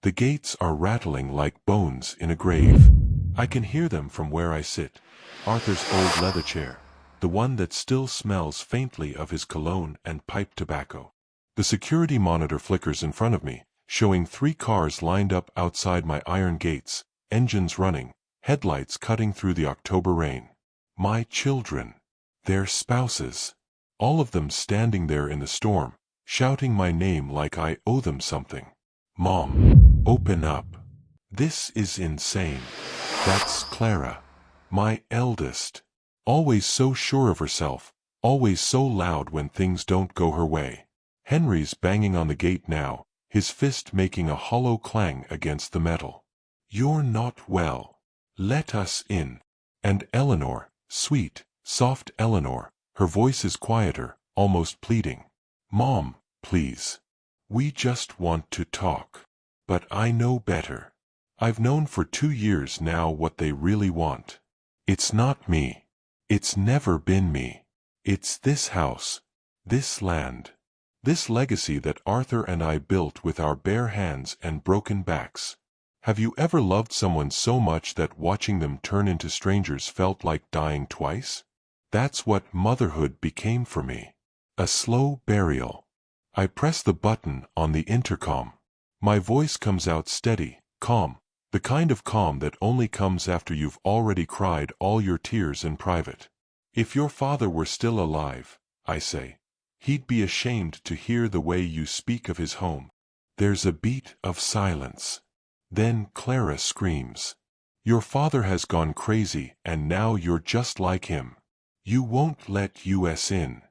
The gates are rattling like bones in a grave. I can hear them from where I sit. Arthur's old leather chair, the one that still smells faintly of his cologne and pipe tobacco. The security monitor flickers in front of me, showing 3 cars lined up outside my iron gates, engines running, headlights cutting through the October rain. My children, their spouses, all of them standing there in the storm, shouting my name like I owe them something. Mom, open up. This is insane. That's Clara, my eldest. Always so sure of herself, always so loud when things don't go her way. Henry's banging on the gate now, his fist making a hollow clang against the metal. You're not well. Let us in. And Eleanor, sweet, soft Eleanor, her voice is quieter, almost pleading. Mom, please. We just want to talk. But I know better. I've known for 2 years now what they really want. It's not me. It's never been me. It's this house, this land, this legacy that Arthur and I built with our bare hands and broken backs. Have you ever loved someone so much that watching them turn into strangers felt like dying twice? That's what motherhood became for me. A slow burial. I press the button on the intercom. My voice comes out steady, calm, the kind of calm that only comes after you've already cried all your tears in private. If your father were still alive, I say, he'd be ashamed to hear the way you speak of his home. There's a beat of silence. Then Clara screams. Your father has gone crazy and now you're just like him. You won't let us in.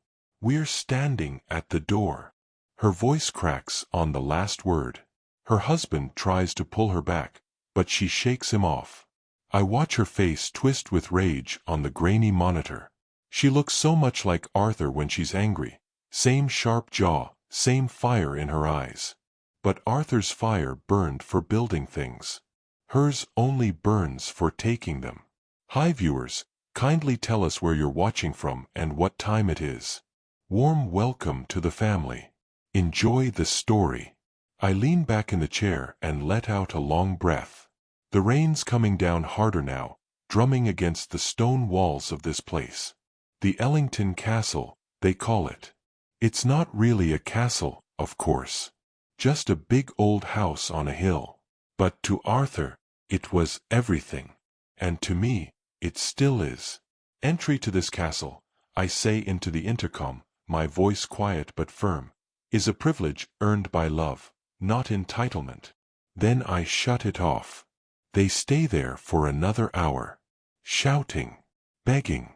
We're standing at the door. Her voice cracks on the last word. Her husband tries to pull her back, but she shakes him off. I watch her face twist with rage on the grainy monitor. She looks so much like Arthur when she's angry. Same sharp jaw, same fire in her eyes. But Arthur's fire burned for building things. Hers only burns for taking them. Hi viewers, kindly tell us where you're watching from and what time it is. Warm welcome to the family. Enjoy the story. I lean back in the chair and let out a long breath. The rain's coming down harder now, drumming against the stone walls of this place. The Ellington Castle, they call it. It's not really a castle, of course. Just a big old house on a hill. But to Arthur, it was everything. And to me, it still is. Entry to this castle, I say into the intercom, my voice quiet but firm, is a privilege earned by love, not entitlement. Then I shut it off. They stay there for another hour. Shouting, begging,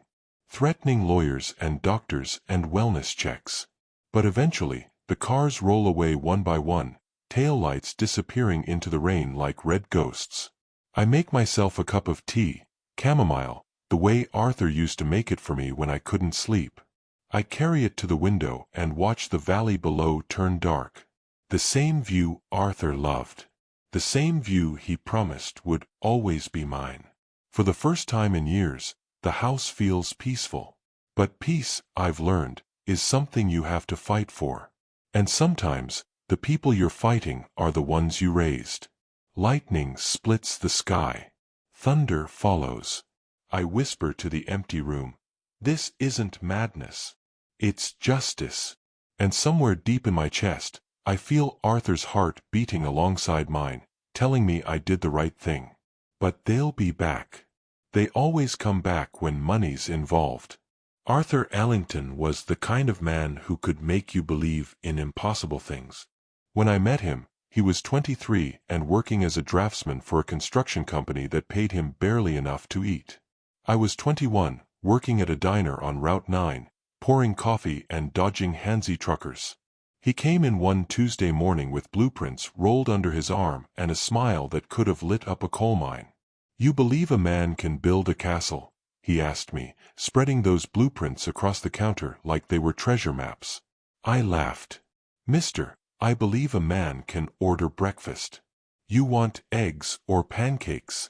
threatening lawyers and doctors and wellness checks. But eventually, the cars roll away one by one, taillights disappearing into the rain like red ghosts. I make myself a cup of tea, chamomile, the way Arthur used to make it for me when I couldn't sleep. I carry it to the window and watch the valley below turn dark. The same view Arthur loved. The same view he promised would always be mine. For the first time in years, the house feels peaceful. But peace, I've learned, is something you have to fight for. And sometimes, the people you're fighting are the ones you raised. Lightning splits the sky. Thunder follows. I whisper to the empty room. This isn't madness. It's justice. And somewhere deep in my chest, I feel Arthur's heart beating alongside mine, telling me I did the right thing. But they'll be back. They always come back when money's involved. Arthur Ellington was the kind of man who could make you believe in impossible things. When I met him, he was 23 and working as a draftsman for a construction company that paid him barely enough to eat. I was 21, working at a diner on Route 9, pouring coffee and dodging handsy truckers. He came in one Tuesday morning with blueprints rolled under his arm and a smile that could have lit up a coal mine. "You believe a man can build a castle?" he asked me, spreading those blueprints across the counter like they were treasure maps. I laughed. "Mister, I believe a man can order breakfast. You want eggs or pancakes?"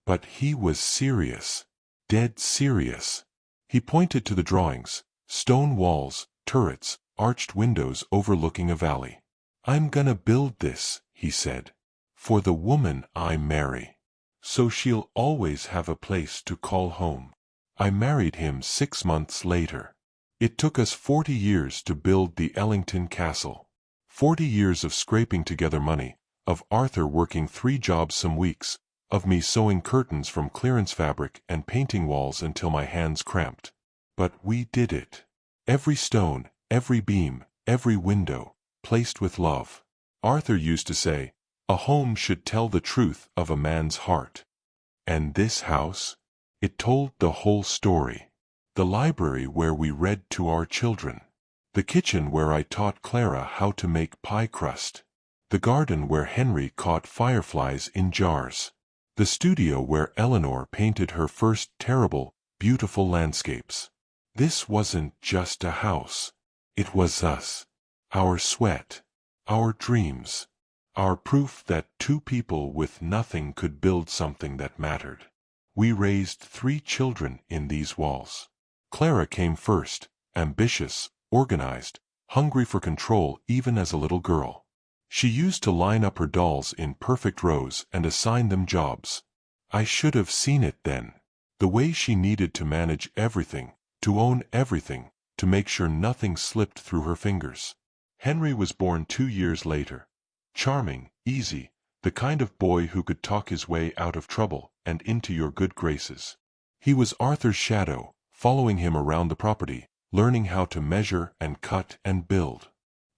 But he was serious. Dead serious. He pointed to the drawings, stone walls, turrets, arched windows overlooking a valley. "I'm gonna build this," he said. For the woman I marry. So she'll always have a place to call home. I married him 6 months later. It took us 40 years to build the Ellington Castle. 40 years of scraping together money, of Arthur working 3 jobs some weeks, of me sewing curtains from clearance fabric and painting walls until my hands cramped. But we did it. Every stone, every beam, every window, placed with love. Arthur used to say, a home should tell the truth of a man's heart. And this house? It told the whole story. The library where we read to our children. The kitchen where I taught Clara how to make pie crust. The garden where Henry caught fireflies in jars. The studio where Eleanor painted her first terrible, beautiful landscapes. This wasn't just a house. It was us. Our sweat. Our dreams. Our proof that 2 people with nothing could build something that mattered. We raised 3 children in these walls. Clara came first, ambitious, organized, hungry for control even as a little girl. She used to line up her dolls in perfect rows and assign them jobs. I should have seen it then. The way she needed to manage everything, to own everything, to make sure nothing slipped through her fingers. Henry was born 2 years later. Charming, easy, the kind of boy who could talk his way out of trouble and into your good graces. He was Arthur's shadow, following him around the property, learning how to measure and cut and build.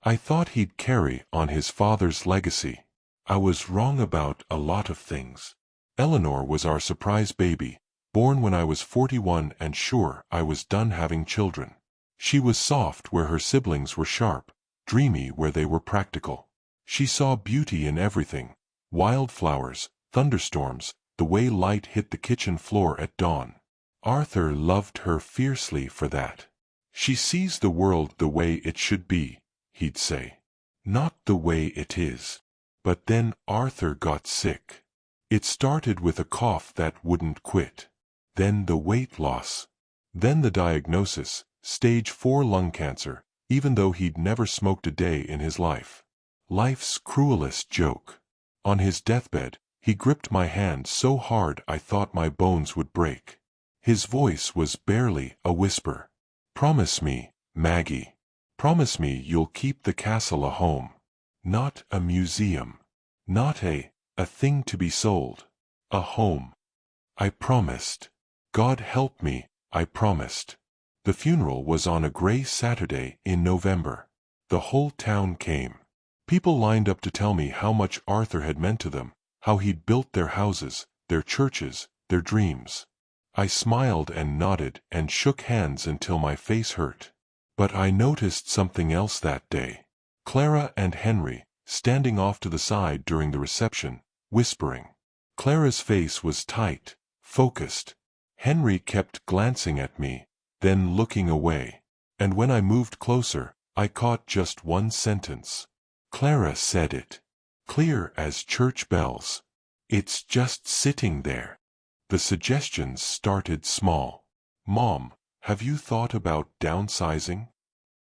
I thought he'd carry on his father's legacy. I was wrong about a lot of things. Eleanor was our surprise baby, born when I was 41 and sure I was done having children. She was soft where her siblings were sharp, dreamy where they were practical. She saw beauty in everything, wildflowers, thunderstorms, the way light hit the kitchen floor at dawn. Arthur loved her fiercely for that. She sees the world the way it should be, he'd say. Not the way it is. But then Arthur got sick. It started with a cough that wouldn't quit. Then the weight loss. Then the diagnosis, stage 4 lung cancer, even though he'd never smoked a day in his life. Life's cruelest joke. On his deathbed, he gripped my hand so hard I thought my bones would break. His voice was barely a whisper. Promise me, Maggie. Promise me you'll keep the castle a home. Not a museum. Not a thing to be sold. A home. I promised. God help me, I promised. The funeral was on a gray Saturday in November. The whole town came. People lined up to tell me how much Arthur had meant to them, how he'd built their houses, their churches, their dreams. I smiled and nodded and shook hands until my face hurt. But I noticed something else that day. Clara and Henry, standing off to the side during the reception, whispering. Clara's face was tight, focused. Henry kept glancing at me, then looking away. And when I moved closer, I caught just one sentence. Clara said it. Clear as church bells. It's just sitting there. The suggestions started small. Mom, have you thought about downsizing?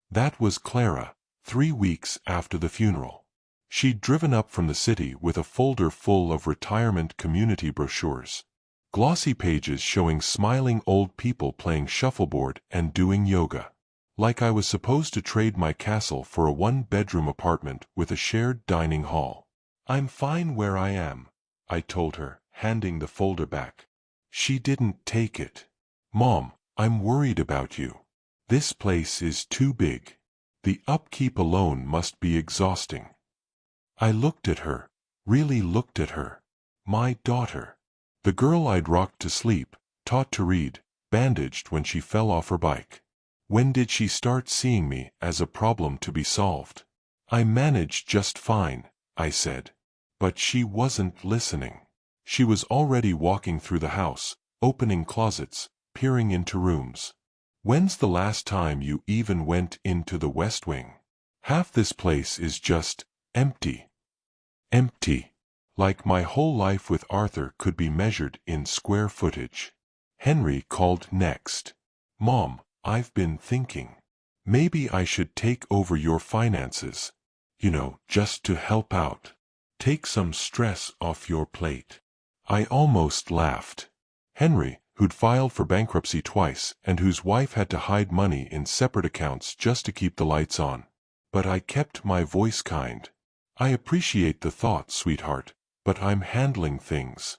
That was Clara, 3 weeks after the funeral. She'd driven up from the city with a folder full of retirement community brochures. Glossy pages showing smiling old people playing shuffleboard and doing yoga. Like I was supposed to trade my castle for a 1-bedroom apartment with a shared dining hall. I'm fine where I am, I told her, handing the folder back. She didn't take it. Mom, I'm worried about you. This place is too big. The upkeep alone must be exhausting. I looked at her, really looked at her. My daughter. The girl I'd rocked to sleep, taught to read, bandaged when she fell off her bike. When did she start seeing me as a problem to be solved? I managed just fine, I said. But she wasn't listening. She was already walking through the house, opening closets, peering into rooms. When's the last time you even went into the West Wing? Half this place is just empty. Empty. Like my whole life with Arthur could be measured in square footage. Henry called next. Mom, I've been thinking. Maybe I should take over your finances. You know, just to help out. Take some stress off your plate. I almost laughed. Henry, who'd filed for bankruptcy twice and whose wife had to hide money in separate accounts just to keep the lights on. But I kept my voice kind. I appreciate the thought, sweetheart, but I'm handling things.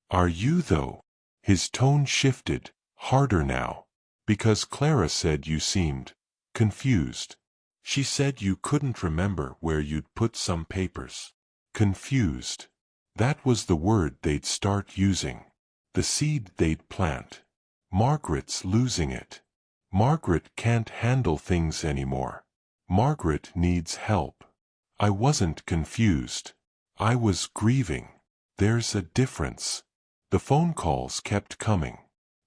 Are you, though? His tone shifted, harder now. Because Clara said you seemed confused. She said you couldn't remember where you'd put some papers. Confused. That was the word they'd start using. The seed they'd plant. Margaret's losing it. Margaret can't handle things anymore. Margaret needs help. I wasn't confused. I was grieving. There's a difference. The phone calls kept coming.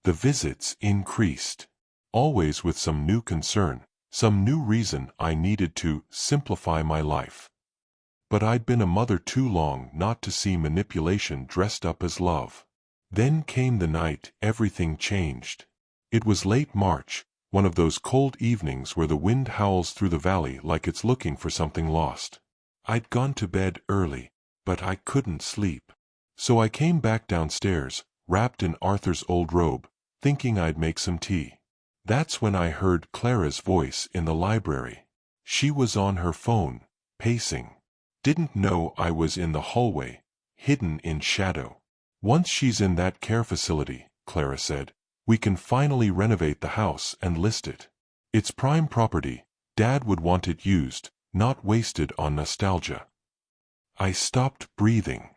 The visits increased. Always with some new concern, some new reason I needed to simplify my life. But I'd been a mother too long not to see manipulation dressed up as love. Then came the night everything changed. It was late March, one of those cold evenings where the wind howls through the valley like it's looking for something lost. I'd gone to bed early, but I couldn't sleep. So I came back downstairs, wrapped in Arthur's old robe, thinking I'd make some tea. That's when I heard Clara's voice in the library. She was on her phone, pacing. Didn't know I was in the hallway, hidden in shadow. Once she's in that care facility, Clara said, we can finally renovate the house and list it. It's prime property. Dad would want it used, not wasted on nostalgia. I stopped breathing.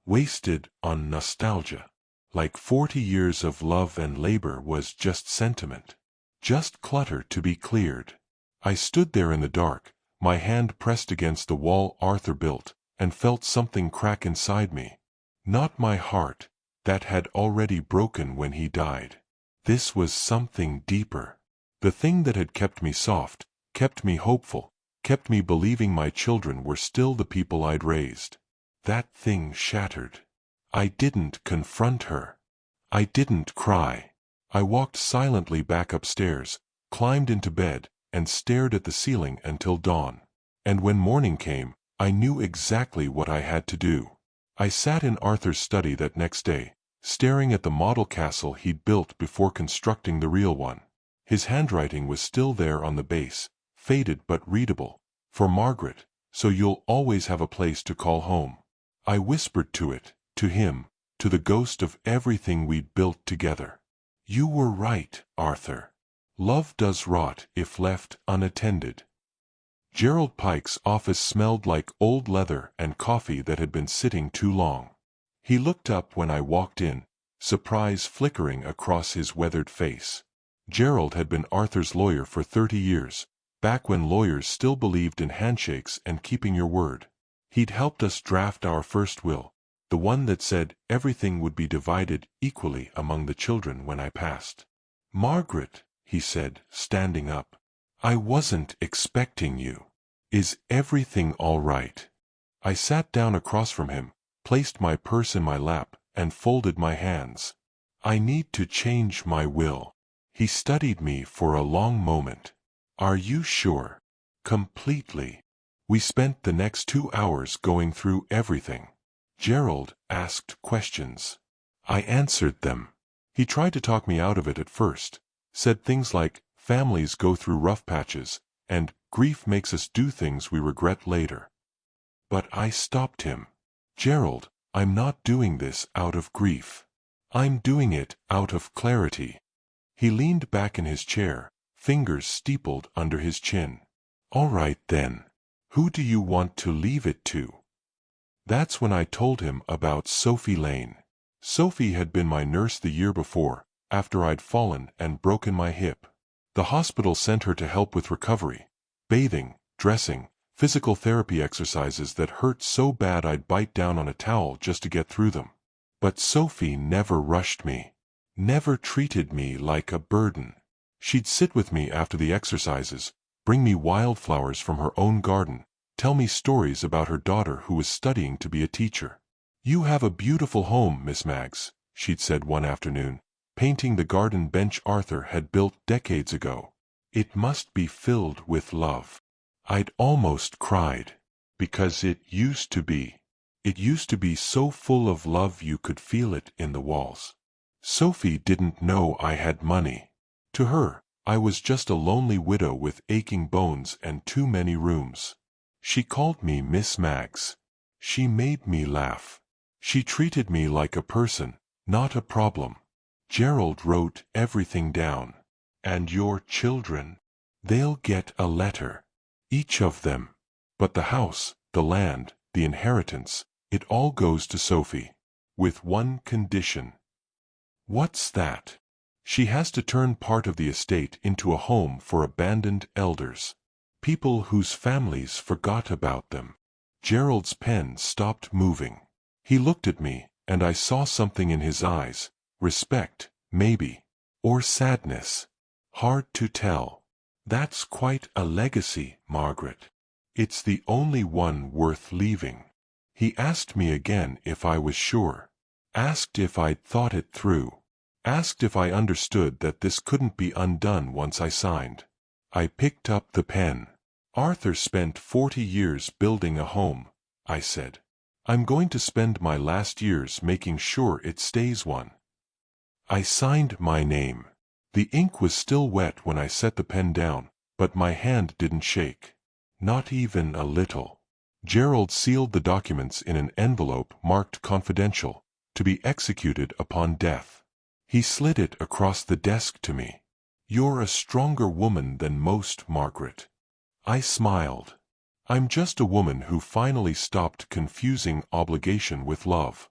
Wasted on nostalgia. Like 40 years of love and labor was just sentiment. Just clutter to be cleared. I stood there in the dark, my hand pressed against the wall Arthur built, and felt something crack inside me. Not my heart, that had already broken when he died. This was something deeper. The thing that had kept me soft, kept me hopeful, kept me believing my children were still the people I'd raised. That thing shattered. I didn't confront her. I didn't cry. I walked silently back upstairs, climbed into bed, and stared at the ceiling until dawn. And when morning came, I knew exactly what I had to do. I sat in Arthur's study that next day, staring at the model castle he'd built before constructing the real one. His handwriting was still there on the base, faded but readable. For Margaret, so you'll always have a place to call home. I whispered to it, to him, to the ghost of everything we'd built together. You were right, Arthur. Love does rot if left unattended. Gerald Pike's office smelled like old leather and coffee that had been sitting too long. He looked up when I walked in, surprise flickering across his weathered face. Gerald had been Arthur's lawyer for 30 years, back when lawyers still believed in handshakes and keeping your word. He'd helped us draft our first will, the one that said everything would be divided equally among the children when I passed. Margaret, he said, standing up. I wasn't expecting you. Is everything all right? I sat down across from him, placed my purse in my lap, and folded my hands. I need to change my will. He studied me for a long moment. Are you sure? Completely. We spent the next 2 hours going through everything. Gerald asked questions. I answered them. He tried to talk me out of it at first, said things like, families go through rough patches, and grief makes us do things we regret later. But I stopped him. Gerald, I'm not doing this out of grief. I'm doing it out of clarity. He leaned back in his chair, fingers steepled under his chin. All right then. Who do you want to leave it to? That's when I told him about Sophie Lane. Sophie had been my nurse the year before, after I'd fallen and broken my hip. The hospital sent her to help with recovery, bathing, dressing, physical therapy exercises that hurt so bad I'd bite down on a towel just to get through them. But Sophie never rushed me, never treated me like a burden. She'd sit with me after the exercises, bring me wildflowers from her own garden, tell me stories about her daughter who was studying to be a teacher. You have a beautiful home, Miss Maggs, she'd said one afternoon, painting the garden bench Arthur had built decades ago. It must be filled with love. I'd almost cried, because it used to be. It used to be so full of love you could feel it in the walls. Sophie didn't know I had money. To her, I was just a lonely widow with aching bones and too many rooms. She called me Miss Maggs. She made me laugh. She treated me like a person, not a problem. Gerald wrote everything down. And your children? They'll get a letter. Each of them. But the house, the land, the inheritance, it all goes to Sophie. With one condition. What's that? She has to turn part of the estate into a home for abandoned elders. People whose families forgot about them. Gerald's pen stopped moving. He looked at me, and I saw something in his eyes. Respect, maybe. Or sadness. Hard to tell. That's quite a legacy, Margaret. It's the only one worth leaving. He asked me again if I was sure. Asked if I'd thought it through. Asked if I understood that this couldn't be undone once I signed. I picked up the pen. Arthur spent 40 years building a home, I said. I'm going to spend my last years making sure it stays one. I signed my name. The ink was still wet when I set the pen down, but my hand didn't shake. Not even a little. Gerald sealed the documents in an envelope marked confidential, to be executed upon death. He slid it across the desk to me. You're a stronger woman than most, Margaret. I smiled. I'm just a woman who finally stopped confusing obligation with love.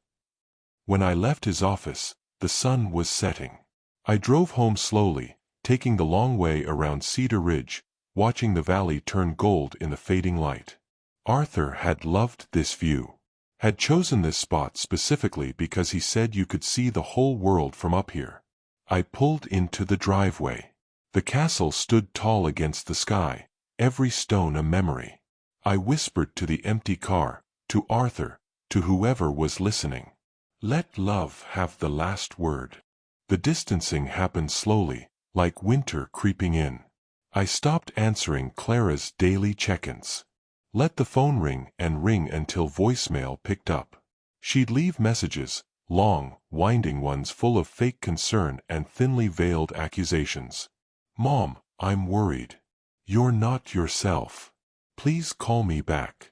When I left his office, the sun was setting. I drove home slowly, taking the long way around Cedar Ridge, watching the valley turn gold in the fading light. Arthur had loved this view. Had chosen this spot specifically because he said you could see the whole world from up here. I pulled into the driveway. The castle stood tall against the sky, every stone a memory. I whispered to the empty car, to Arthur, to whoever was listening. Let love have the last word. The distancing happened slowly, like winter creeping in. I stopped answering Clara's daily check-ins. Let the phone ring and ring until voicemail picked up. She'd leave messages, long, winding ones full of fake concern and thinly veiled accusations. Mom, I'm worried. You're not yourself. Please call me back.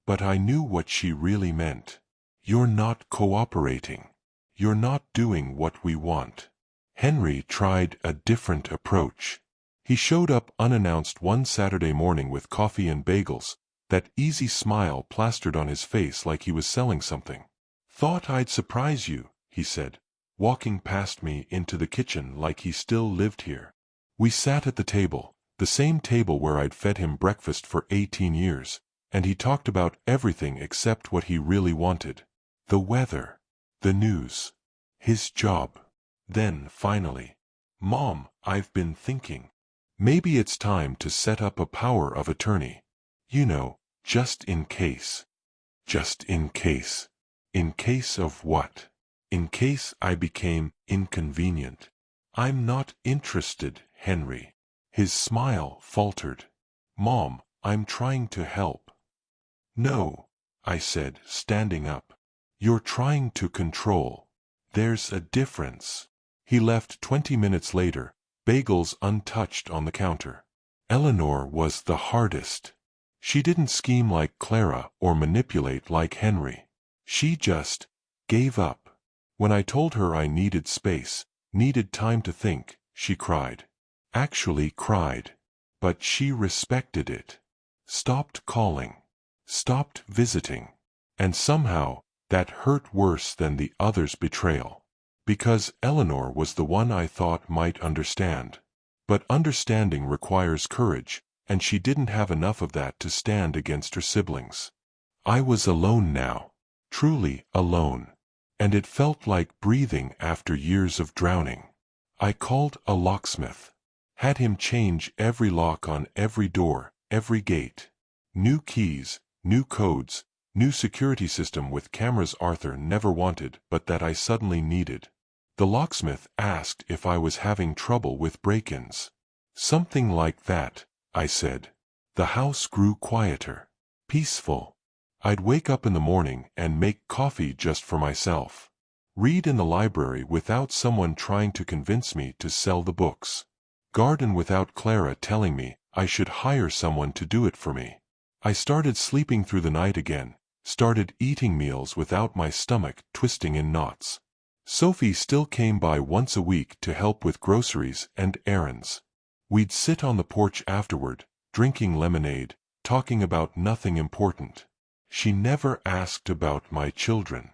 But I knew what she really meant. You're not cooperating. You're not doing what we want. Henry tried a different approach. He showed up unannounced one Saturday morning with coffee and bagels, that easy smile plastered on his face like he was selling something. Thought I'd surprise you, he said, walking past me into the kitchen like he still lived here. We sat at the table, the same table where I'd fed him breakfast for 18 years, and he talked about everything except what he really wanted. The weather, the news, his job. Then, finally, Mom, I've been thinking. Maybe it's time to set up a power of attorney. You know, just in case. Just in case. In case of what? In case I became inconvenient. I'm not interested, Henry. His smile faltered. Mom, I'm trying to help. No, I said, standing up. You're trying to control. There's a difference. He left 20 minutes later, bagels untouched on the counter. Eleanor was the hardest. She didn't scheme like Clara or manipulate like Henry. She just gave up. When I told her I needed space, needed time to think, she cried. Actually cried. But she respected it. Stopped calling. Stopped visiting. And somehow, that hurt worse than the other's betrayal. Because Eleanor was the one I thought might understand. But understanding requires courage, and she didn't have enough of that to stand against her siblings. I was alone now. Truly alone. And it felt like breathing after years of drowning. I called a locksmith. Had him change every lock on every door, every gate. New keys, new codes, new security system with cameras Arthur never wanted but that I suddenly needed. The locksmith asked if I was having trouble with break-ins. Something like that, I said. The house grew quieter. Peaceful. I'd wake up in the morning and make coffee just for myself. Read in the library without someone trying to convince me to sell the books. Garden without Clara telling me I should hire someone to do it for me. I started sleeping through the night again, started eating meals without my stomach twisting in knots. Sophie still came by once a week to help with groceries and errands. We'd sit on the porch afterward, drinking lemonade, talking about nothing important. She never asked about my children.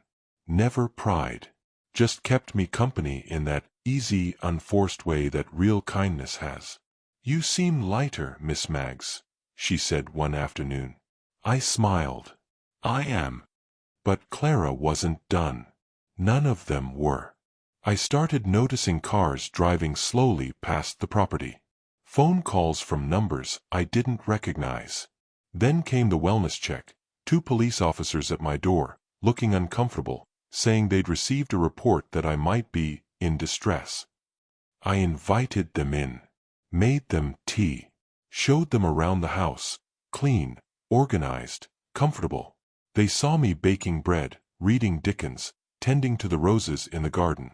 Never pried. Just kept me company in that easy, unforced way that real kindness has. "You seem lighter, Miss Maggs," she said one afternoon. I smiled. "I am." But Clara wasn't done. None of them were. I started noticing cars driving slowly past the property. Phone calls from numbers I didn't recognize. Then came the wellness check, 2 police officers at my door, looking uncomfortable, saying they'd received a report that I might be in distress. I invited them in, made them tea, showed them around the house, clean, organized, comfortable. They saw me baking bread, reading Dickens, tending to the roses in the garden.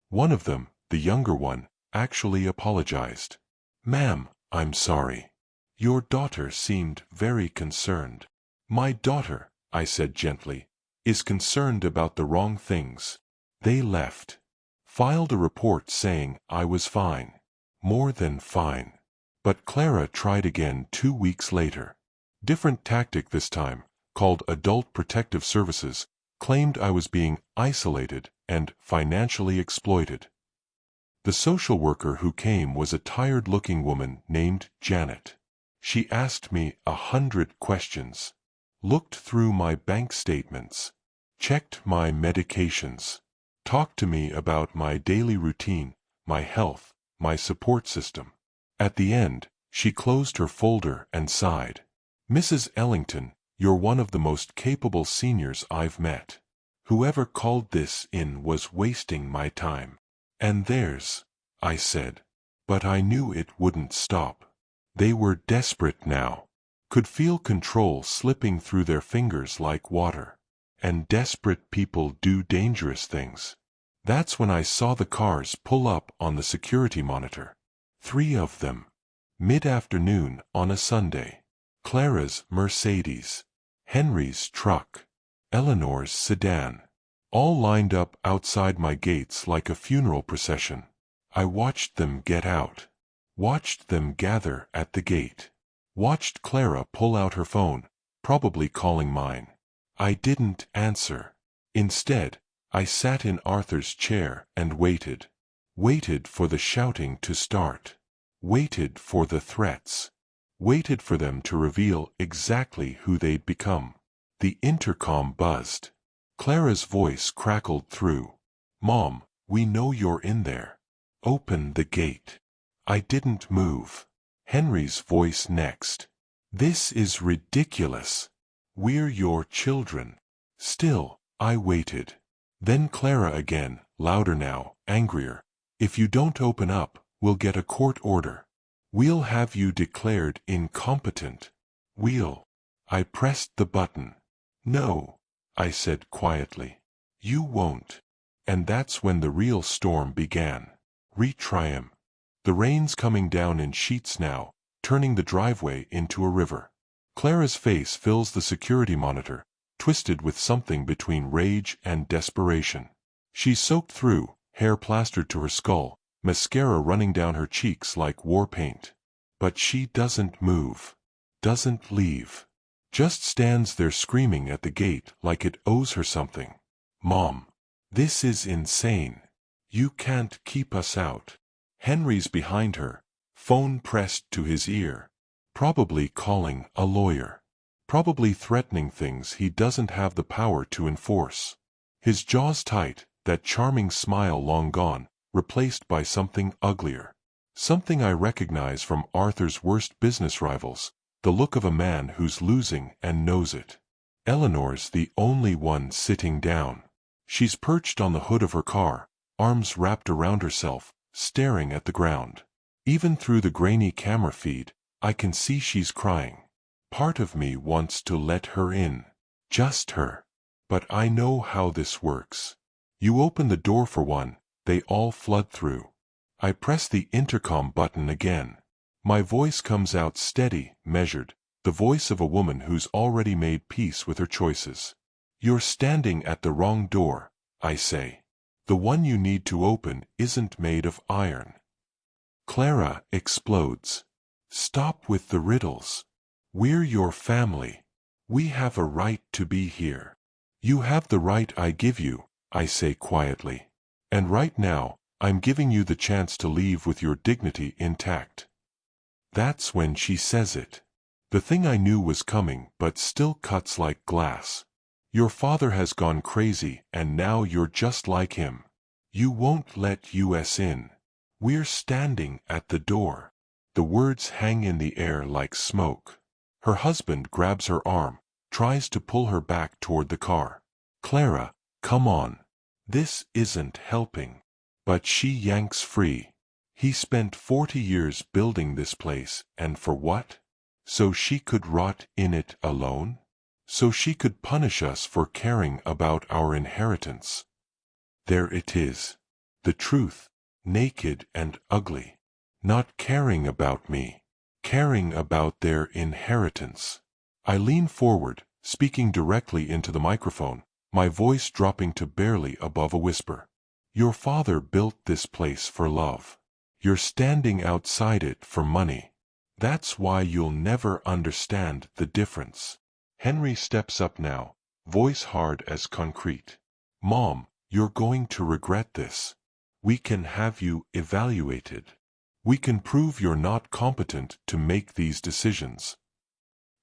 One of them, the younger one, actually apologized. "Ma'am, I'm sorry. Your daughter seemed very concerned." "My daughter," I said gently, "is concerned about the wrong things." They left. Filed a report saying I was fine. More than fine. But Clara tried again 2 weeks later. Different tactic this time, called Adult Protective Services, claimed I was being isolated and financially exploited. The social worker who came was a tired-looking woman named Janet. She asked me 100 questions. Looked through my bank statements. Checked my medications. Talked to me about my daily routine, my health, my support system. At the end, she closed her folder and sighed. "Mrs. Ellington, you're one of the most capable seniors I've met. Whoever called this in was wasting my time." "And theirs," I said. But I knew it wouldn't stop. They were desperate now. Could feel control slipping through their fingers like water. And desperate people do dangerous things. That's when I saw the cars pull up on the security monitor. 3 of them. Mid-afternoon on a Sunday. Clara's Mercedes. Henry's truck. Eleanor's sedan. All lined up outside my gates like a funeral procession. I watched them get out. Watched them gather at the gate. Watched Clara pull out her phone, probably calling mine. I didn't answer. Instead, I sat in Arthur's chair and waited. Waited for the shouting to start. Waited for the threats. Waited for them to reveal exactly who they'd become. The intercom buzzed. Clara's voice crackled through. "Mom, we know you're in there. Open the gate." I didn't move. Henry's voice next. "This is ridiculous. We're your children." Still, I waited. Then Clara again, louder now, angrier. "If you don't open up, we'll get a court order. We'll have you declared incompetent. We'll." I pressed the button. "No," I said quietly. "You won't." And that's when the real storm began. Retrium. The rain's coming down in sheets now, turning the driveway into a river. Clara's face fills the security monitor, twisted with something between rage and desperation. She's soaked through, hair plastered to her skull, mascara running down her cheeks like war paint. But she doesn't move. Doesn't leave. Just stands there screaming at the gate like it owes her something. "Mom, this is insane. You can't keep us out." Henry's behind her, phone pressed to his ear. Probably calling a lawyer. Probably threatening things he doesn't have the power to enforce. His jaws tight, that charming smile long gone, replaced by something uglier. Something I recognize from Arthur's worst business rivals, the look of a man who's losing and knows it. Eleanor's the only one sitting down. She's perched on the hood of her car, arms wrapped around herself, staring at the ground. Even through the grainy camera feed, I can see she's crying. Part of me wants to let her in. Just her. But I know how this works. You open the door for one, they all flood through. I press the intercom button again. My voice comes out steady, measured, the voice of a woman who's already made peace with her choices. You're standing at the wrong door, I say. The one you need to open isn't made of iron. Clara explodes. Stop with the riddles. We're your family. We have a right to be here. You have the right I give you, I say quietly. And right now, I'm giving you the chance to leave with your dignity intact. That's when she says it. The thing I knew was coming but still cuts like glass. Your father has gone crazy and now you're just like him. You won't let us in. We're standing at the door. The words hang in the air like smoke. Her husband grabs her arm, tries to pull her back toward the car. Clara, come on. This isn't helping. But she yanks free. He spent 40 years building this place, and for what? So she could rot in it alone? So she could punish us for caring about our inheritance. There it is. The truth, naked and ugly. Not caring about me. Caring about their inheritance. I lean forward, speaking directly into the microphone, my voice dropping to barely above a whisper. Your father built this place for love. You're standing outside it for money. That's why you'll never understand the difference. Henry steps up now, voice hard as concrete. Mom, you're going to regret this. We can have you evaluated. We can prove you're not competent to make these decisions.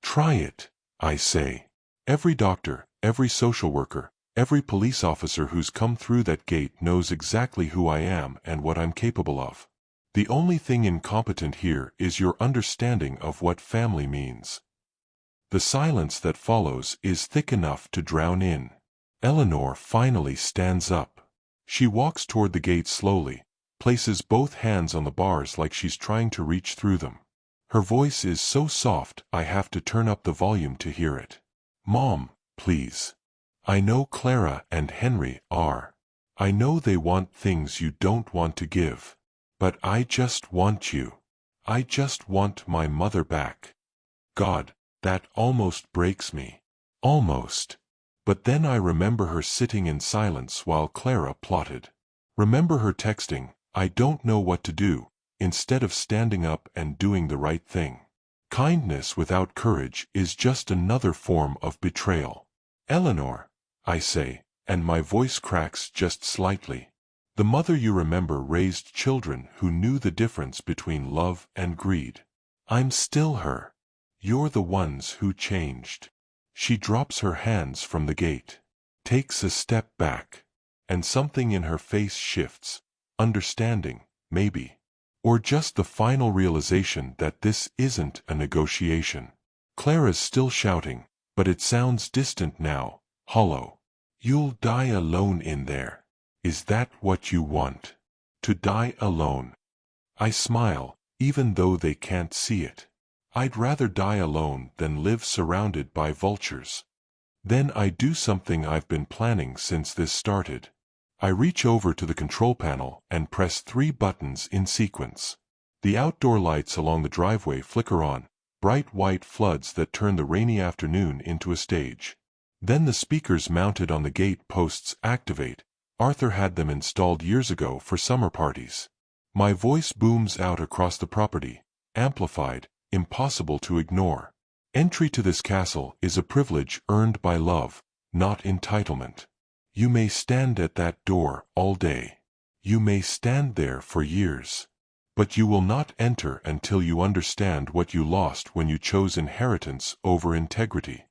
Try it, I say. Every doctor, every social worker, every police officer who's come through that gate knows exactly who I am and what I'm capable of. The only thing incompetent here is your understanding of what family means. The silence that follows is thick enough to drown in. Eleanor finally stands up. She walks toward the gate slowly, places both hands on the bars like she's trying to reach through them. Her voice is so soft I have to turn up the volume to hear it. Mom, please. I know Clara and Henry are. I know they want things you don't want to give. But I just want you. I just want my mother back. God, that almost breaks me. Almost. But then I remember her sitting in silence while Clara plotted. Remember her texting, I don't know what to do, instead of standing up and doing the right thing. Kindness without courage is just another form of betrayal. Eleanor, I say, and my voice cracks just slightly. The mother you remember raised children who knew the difference between love and greed. I'm still her. You're the ones who changed. She drops her hands from the gate, takes a step back, and something in her face shifts. Understanding, maybe. Or just the final realization that this isn't a negotiation. Clara's still shouting, but it sounds distant now, hollow. You'll die alone in there. Is that what you want? To die alone? I smile, even though they can't see it. I'd rather die alone than live surrounded by vultures. Then I do something I've been planning since this started. I reach over to the control panel and press 3 buttons in sequence. The outdoor lights along the driveway flicker on, bright white floods that turn the rainy afternoon into a stage. Then the speakers mounted on the gate posts activate. Arthur had them installed years ago for summer parties. My voice booms out across the property, amplified, impossible to ignore. Entry to this castle is a privilege earned by love, not entitlement. You may stand at that door all day. You may stand there for years. But you will not enter until you understand what you lost when you chose inheritance over integrity.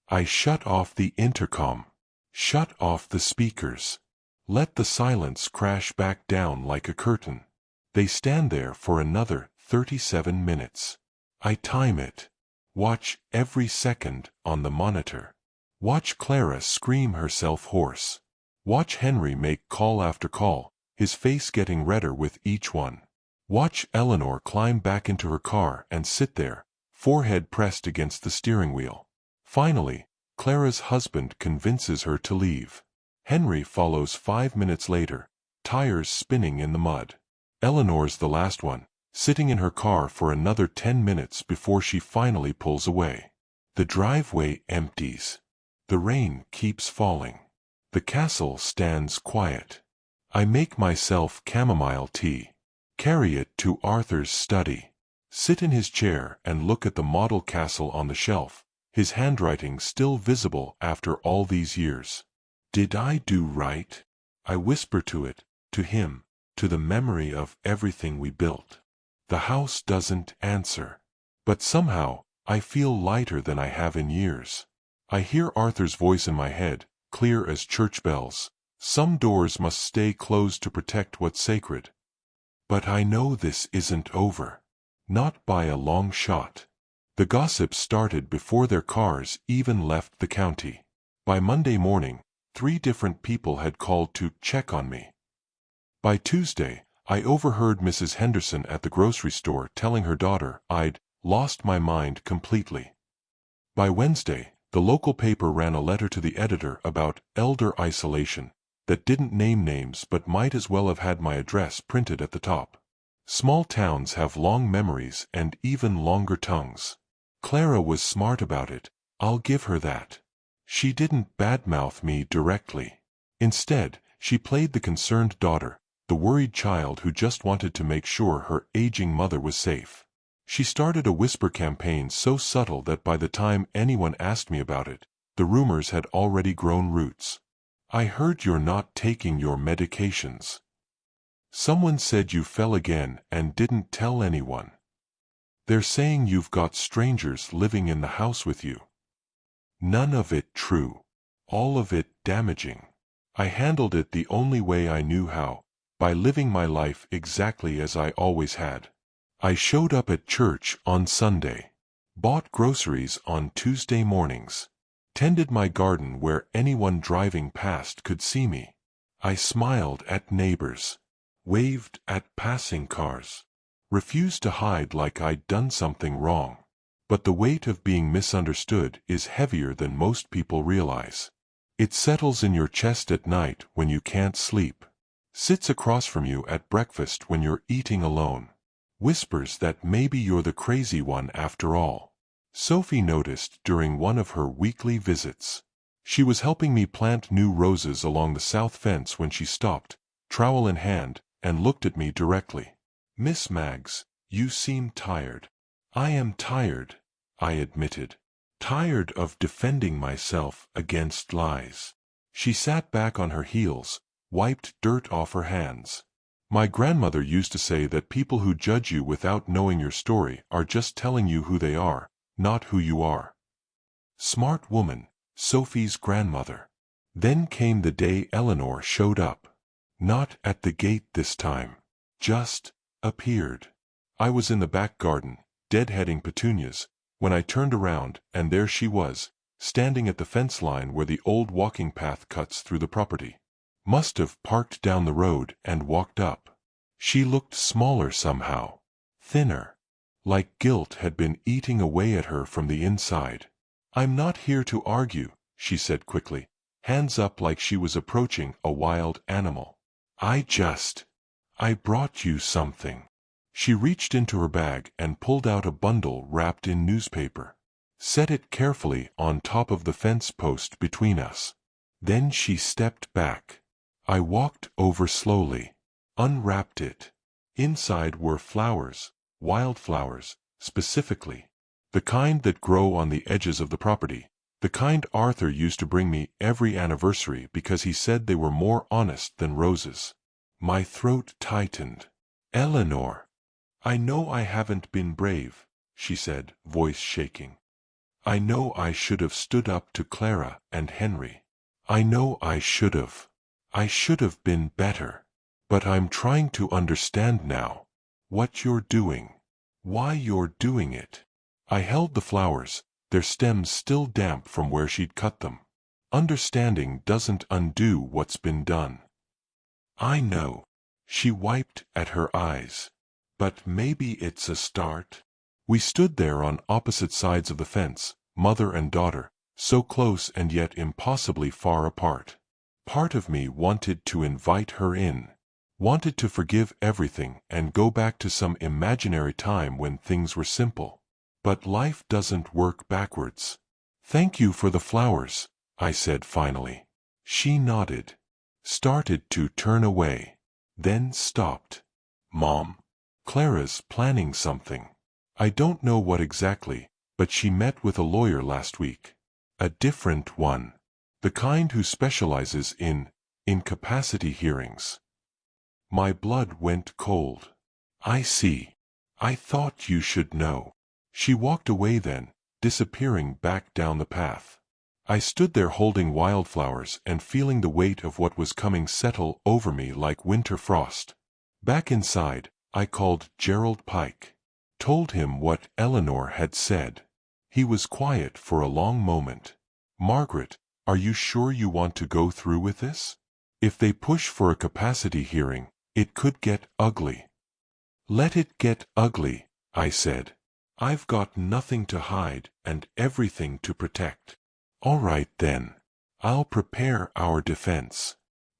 I shut off the intercom. Shut off the speakers. Let the silence crash back down like a curtain. They stand there for another 37 minutes. I time it. Watch every second on the monitor. Watch Clara scream herself hoarse. Watch Henry make call after call, his face getting redder with each one. Watch Eleanor climb back into her car and sit there, forehead pressed against the steering wheel. Finally, Clara's husband convinces her to leave. Henry follows 5 minutes later, tires spinning in the mud. Eleanor's the last one, sitting in her car for another 10 minutes before she finally pulls away. The driveway empties. The rain keeps falling. The castle stands quiet. I make myself chamomile tea. Carry it to Arthur's study. Sit in his chair and look at the model castle on the shelf, his handwriting still visible after all these years. Did I do right? I whisper to it, to him, to the memory of everything we built. The house doesn't answer. But somehow, I feel lighter than I have in years. I hear Arthur's voice in my head, clear as church bells. Some doors must stay closed to protect what's sacred. But I know this isn't over. Not by a long shot. The gossip started before their cars even left the county. By Monday morning, 3 different people had called to check on me. By Tuesday, I overheard Mrs. Henderson at the grocery store telling her daughter I'd lost my mind completely. By Wednesday, the local paper ran a letter to the editor about elder isolation that didn't name names but might as well have had my address printed at the top. Small towns have long memories and even longer tongues. Clara was smart about it, I'll give her that. She didn't badmouth me directly. Instead, she played the concerned daughter, the worried child who just wanted to make sure her aging mother was safe. She started a whisper campaign so subtle that by the time anyone asked me about it, the rumors had already grown roots. I heard you're not taking your medications. Someone said you fell again and didn't tell anyone. They're saying you've got strangers living in the house with you. None of it true. All of it damaging. I handled it the only way I knew how, by living my life exactly as I always had. I showed up at church on Sunday, bought groceries on Tuesday mornings, tended my garden where anyone driving past could see me. I smiled at neighbors, waved at passing cars, refused to hide like I'd done something wrong. But the weight of being misunderstood is heavier than most people realize. It settles in your chest at night when you can't sleep, sits across from you at breakfast when you're eating alone, whispers that maybe you're the crazy one after all. Sophie noticed during one of her weekly visits. She was helping me plant new roses along the south fence when she stopped, trowel in hand, and looked at me directly. "Miss Maggs, you seem tired." "I am tired," I admitted. "Tired of defending myself against lies." She sat back on her heels, wiped dirt off her hands. "My grandmother used to say that people who judge you without knowing your story are just telling you who they are, not who you are." Smart woman, Sophie's grandmother. Then came the day Eleanor showed up. Not at the gate this time. Just appeared. I was in the back garden, deadheading petunias, when I turned around, and there she was, standing at the fence line where the old walking path cuts through the property. Must have parked down the road and walked up. She looked smaller somehow, thinner, like guilt had been eating away at her from the inside. "I'm not here to argue," she said quickly, hands up like she was approaching a wild animal. I brought you something." She reached into her bag and pulled out a bundle wrapped in newspaper. Set it carefully on top of the fence post between us. Then she stepped back. I walked over slowly, unwrapped it. Inside were flowers, wildflowers, specifically. The kind that grow on the edges of the property. The kind Arthur used to bring me every anniversary because he said they were more honest than roses. My throat tightened. "Eleanor." "I know I haven't been brave," she said, voice shaking. "I know I should have stood up to Clara and Henry. I know I should have. I should have been better. But I'm trying to understand now. What you're doing. Why you're doing it." I held the flowers, their stems still damp from where she'd cut them. Understanding doesn't undo what's been done. "I know." She wiped at her eyes. "But maybe it's a start." We stood there on opposite sides of the fence, mother and daughter, so close and yet impossibly far apart. Part of me wanted to invite her in, wanted to forgive everything and go back to some imaginary time when things were simple. But life doesn't work backwards. "Thank you for the flowers," I said finally. She nodded, started to turn away, then stopped. "Mom, Clara's planning something. I don't know what exactly, but she met with a lawyer last week. A different one. The kind who specializes in incapacity hearings." My blood went cold. "I see. I thought you should know." She walked away then, disappearing back down the path. I stood there holding wildflowers and feeling the weight of what was coming settle over me like winter frost. Back inside, I called Gerald Pike. Told him what Eleanor had said. He was quiet for a long moment. "Margaret, are you sure you want to go through with this? If they push for a capacity hearing, it could get ugly." "Let it get ugly," I said. "I've got nothing to hide and everything to protect." "All right then. I'll prepare our defense."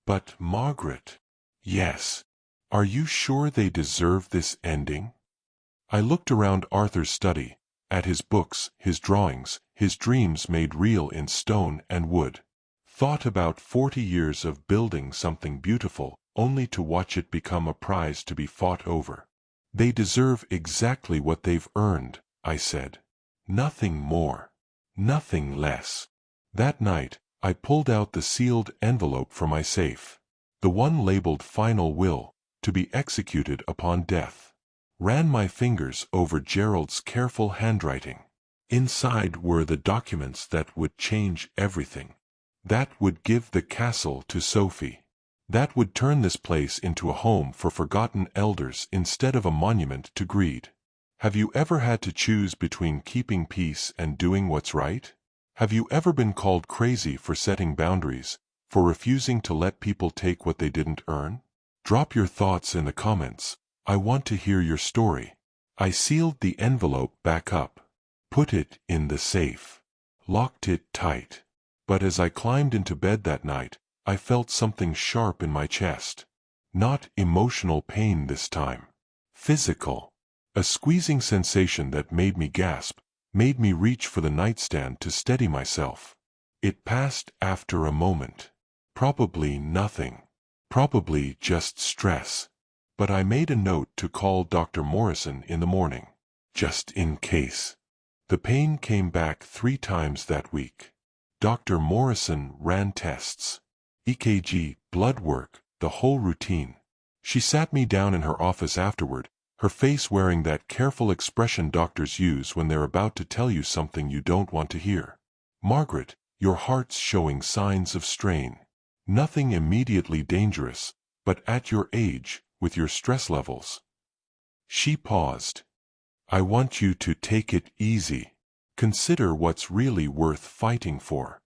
"But Margaret..." "Yes. Are you sure they deserve this ending?" I looked around Arthur's study, at his books, his drawings, his dreams made real in stone and wood. Thought about 40 years of building something beautiful, only to watch it become a prize to be fought over. "They deserve exactly what they've earned," I said. "Nothing more. Nothing less." That night, I pulled out the sealed envelope from my safe. The one labeled Final Will, to be executed upon death. Ran my fingers over Gerald's careful handwriting. Inside were the documents that would change everything. That would give the castle to Sophie. That would turn this place into a home for forgotten elders instead of a monument to greed. Have you ever had to choose between keeping peace and doing what's right? Have you ever been called crazy for setting boundaries, for refusing to let people take what they didn't earn? Drop your thoughts in the comments. I want to hear your story. I sealed the envelope back up, put it in the safe, locked it tight. But as I climbed into bed that night, I felt something sharp in my chest. Not emotional pain this time. Physical. A squeezing sensation that made me gasp, made me reach for the nightstand to steady myself. It passed after a moment. Probably nothing. Probably just stress. But I made a note to call Dr. Morrison in the morning, just in case. The pain came back 3 times that week. Dr. Morrison ran tests. EKG, blood work, the whole routine. She sat me down in her office afterward, her face wearing that careful expression doctors use when they're about to tell you something you don't want to hear. "Margaret, your heart's showing signs of strain. Nothing immediately dangerous, but at your age, with your stress levels." She paused. "I want you to take it easy. Consider what's really worth fighting for."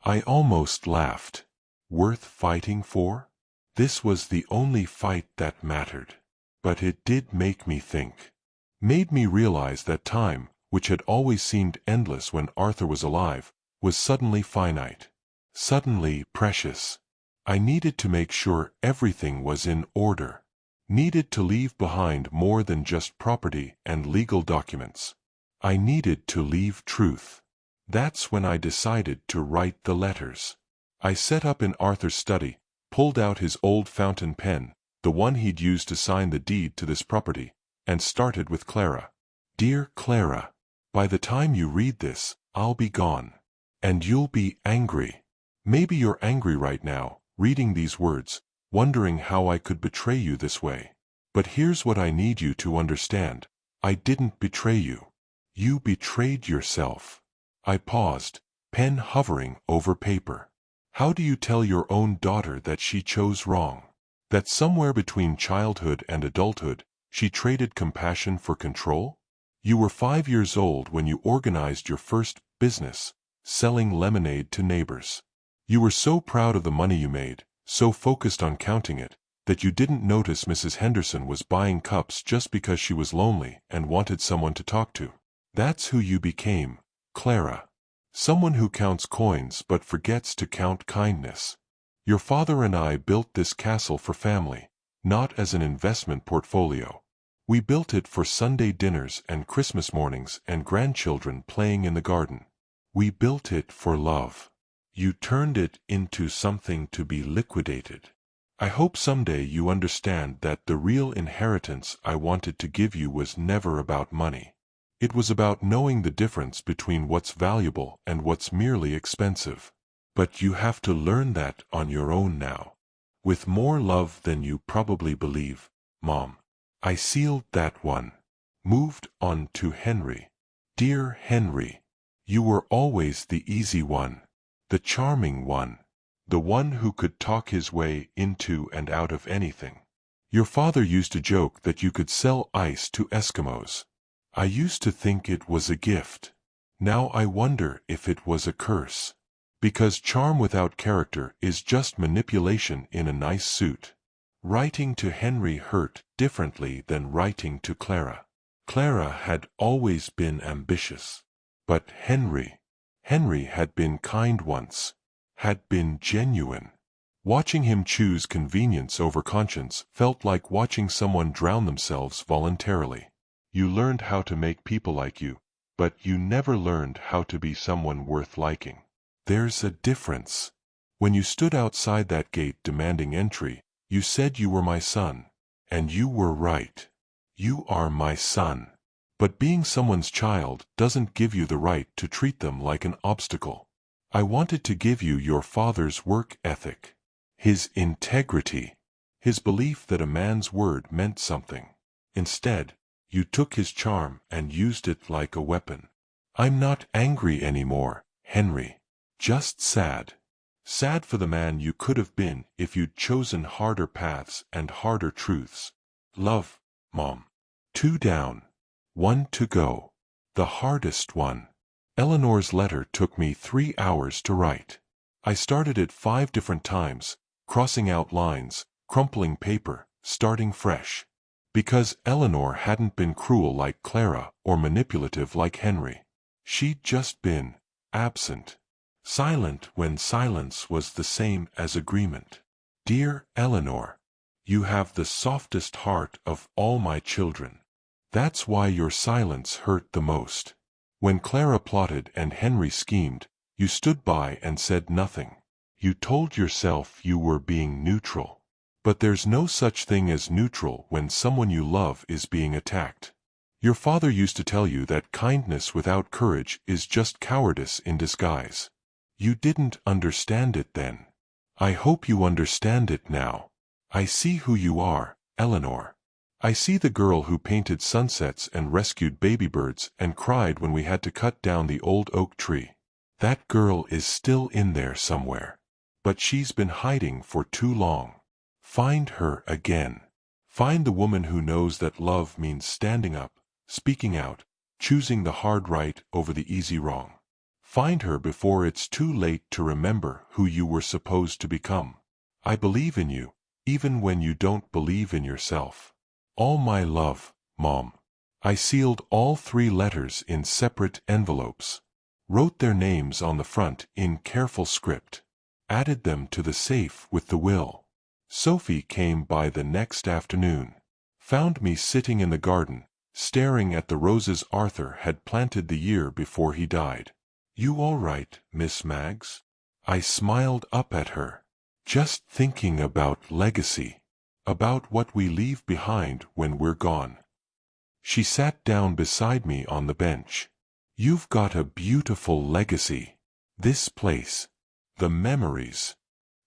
I almost laughed. Worth fighting for? This was the only fight that mattered. But it did make me think. Made me realize that time, which had always seemed endless when Arthur was alive, was suddenly finite. Suddenly precious. I needed to make sure everything was in order. Needed to leave behind more than just property and legal documents. I needed to leave truth. That's when I decided to write the letters. I set up in Arthur's study, pulled out his old fountain pen, the one he'd used to sign the deed to this property, and started with Clara. "Dear Clara, by the time you read this, I'll be gone. And you'll be angry. Maybe you're angry right now, reading these words, wondering how I could betray you this way. But here's what I need you to understand. I didn't betray you. You betrayed yourself." I paused, pen hovering over paper. How do you tell your own daughter that she chose wrong? That somewhere between childhood and adulthood, she traded compassion for control? You were 5 years old when you organized your first business, selling lemonade to neighbors. You were so proud of the money you made, so focused on counting it, that you didn't notice Mrs. Henderson was buying cups just because she was lonely and wanted someone to talk to. That's who you became, Clara. Someone who counts coins but forgets to count kindness. Your father and I built this castle for family, not as an investment portfolio. We built it for Sunday dinners and Christmas mornings and grandchildren playing in the garden. We built it for love. You turned it into something to be liquidated. I hope someday you understand that the real inheritance I wanted to give you was never about money. It was about knowing the difference between what's valuable and what's merely expensive. But you have to learn that on your own now. With more love than you probably believe, Mom. I sealed that one. Moved on to Henry. Dear Henry, you were always the easy one, the charming one, the one who could talk his way into and out of anything. Your father used to joke that you could sell ice to Eskimos. I used to think it was a gift. Now I wonder if it was a curse. Because charm without character is just manipulation in a nice suit. Writing to Henry hurt differently than writing to Clara. Clara had always been ambitious. But Henry had been kind once, had been genuine. Watching him choose convenience over conscience felt like watching someone drown themselves voluntarily. You learned how to make people like you, but you never learned how to be someone worth liking. There's a difference. When you stood outside that gate demanding entry, you said you were my son. And you were right. You are my son. But being someone's child doesn't give you the right to treat them like an obstacle. I wanted to give you your father's work ethic, his integrity, his belief that a man's word meant something. Instead, you took his charm and used it like a weapon. I'm not angry anymore, Henry. Just sad. Sad for the man you could have been if you'd chosen harder paths and harder truths. Love, Mom. 2 down. 1 to go. The hardest one. Eleanor's letter took me 3 hours to write. I started it 5 different times, crossing out lines, crumpling paper, starting fresh. Because Eleanor hadn't been cruel like Clara or manipulative like Henry. She'd just been absent. Silent when silence was the same as agreement. Dear Eleanor, you have the softest heart of all my children. That's why your silence hurt the most. When Clara plotted and Henry schemed, you stood by and said nothing. You told yourself you were being neutral. But there's no such thing as neutral when someone you love is being attacked. Your father used to tell you that kindness without courage is just cowardice in disguise. You didn't understand it then. I hope you understand it now. I see who you are, Eleanor. I see the girl who painted sunsets and rescued baby birds and cried when we had to cut down the old oak tree. That girl is still in there somewhere. But she's been hiding for too long. Find her again. Find the woman who knows that love means standing up, speaking out, choosing the hard right over the easy wrong. Find her before it's too late to remember who you were supposed to become. I believe in you, even when you don't believe in yourself. All my love, Mom. I sealed all 3 letters in separate envelopes. Wrote their names on the front in careful script. Added them to the safe with the will. Sophie came by the next afternoon. Found me sitting in the garden, staring at the roses Arthur had planted the year before he died. You all right, Miss Maggs? I smiled up at her. Just thinking about legacy. About what we leave behind when we're gone. She sat down beside me on the bench. You've got a beautiful legacy. This place. The memories.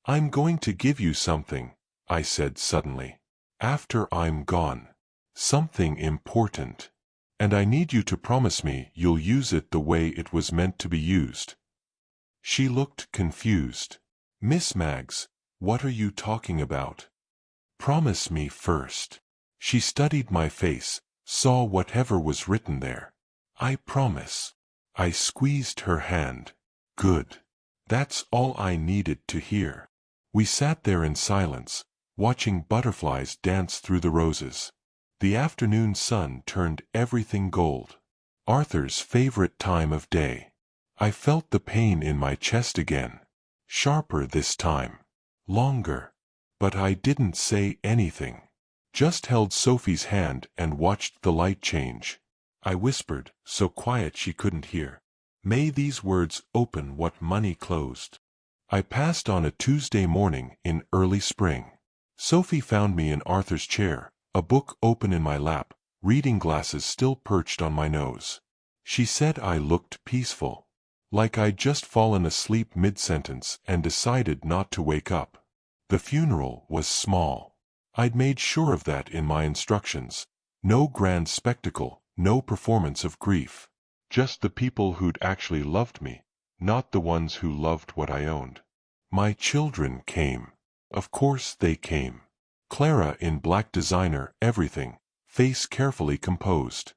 I'm going to give you something, I said suddenly. After I'm gone. Something important. And I need you to promise me you'll use it the way it was meant to be used. She looked confused. Miss Maggs, what are you talking about? Promise me first. She studied my face, saw whatever was written there. I promise. I squeezed her hand. Good. That's all I needed to hear. We sat there in silence, watching butterflies dance through the roses. The afternoon sun turned everything gold. Arthur's favorite time of day. I felt the pain in my chest again. Sharper this time. Longer. But I didn't say anything. Just held Sophie's hand and watched the light change. I whispered, so quiet she couldn't hear. May these words open what money closed. I passed on a Tuesday morning in early spring. Sophie found me in Arthur's chair, a book open in my lap, reading glasses still perched on my nose. She said I looked peaceful. Like I'd just fallen asleep mid-sentence and decided not to wake up. The funeral was small. I'd made sure of that in my instructions. No grand spectacle, no performance of grief. Just the people who'd actually loved me, not the ones who loved what I owned. My children came. Of course they came. Clara in black designer everything, face carefully composed.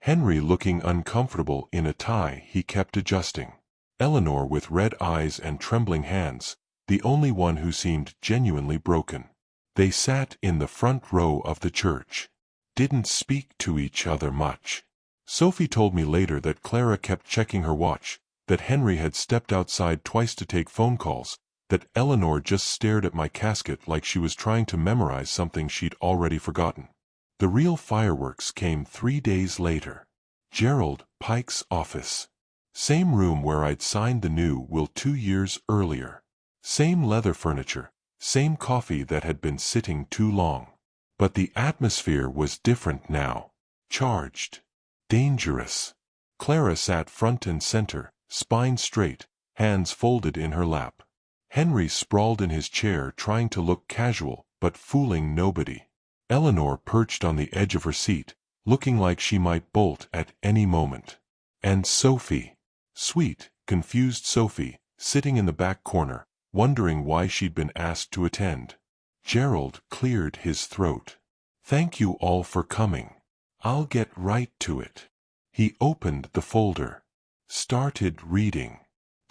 Henry looking uncomfortable in a tie he kept adjusting. Eleanor with red eyes and trembling hands, the only one who seemed genuinely broken. They sat in the front row of the church. Didn't speak to each other much. Sophie told me later that Clara kept checking her watch, that Henry had stepped outside twice to take phone calls, that Eleanor just stared at my casket like she was trying to memorize something she'd already forgotten. The real fireworks came 3 days later. Gerald Pike's office. Same room where I'd signed the new will 2 years earlier. Same leather furniture, same coffee that had been sitting too long. But the atmosphere was different now. Charged. Dangerous. Clara sat front and center, spine straight, hands folded in her lap. Henry sprawled in his chair trying to look casual, but fooling nobody. Eleanor perched on the edge of her seat, looking like she might bolt at any moment. And Sophie. Sweet, confused Sophie, sitting in the back corner, wondering why she'd been asked to attend. Gerald cleared his throat. Thank you all for coming. I'll get right to it. He opened the folder. Started reading.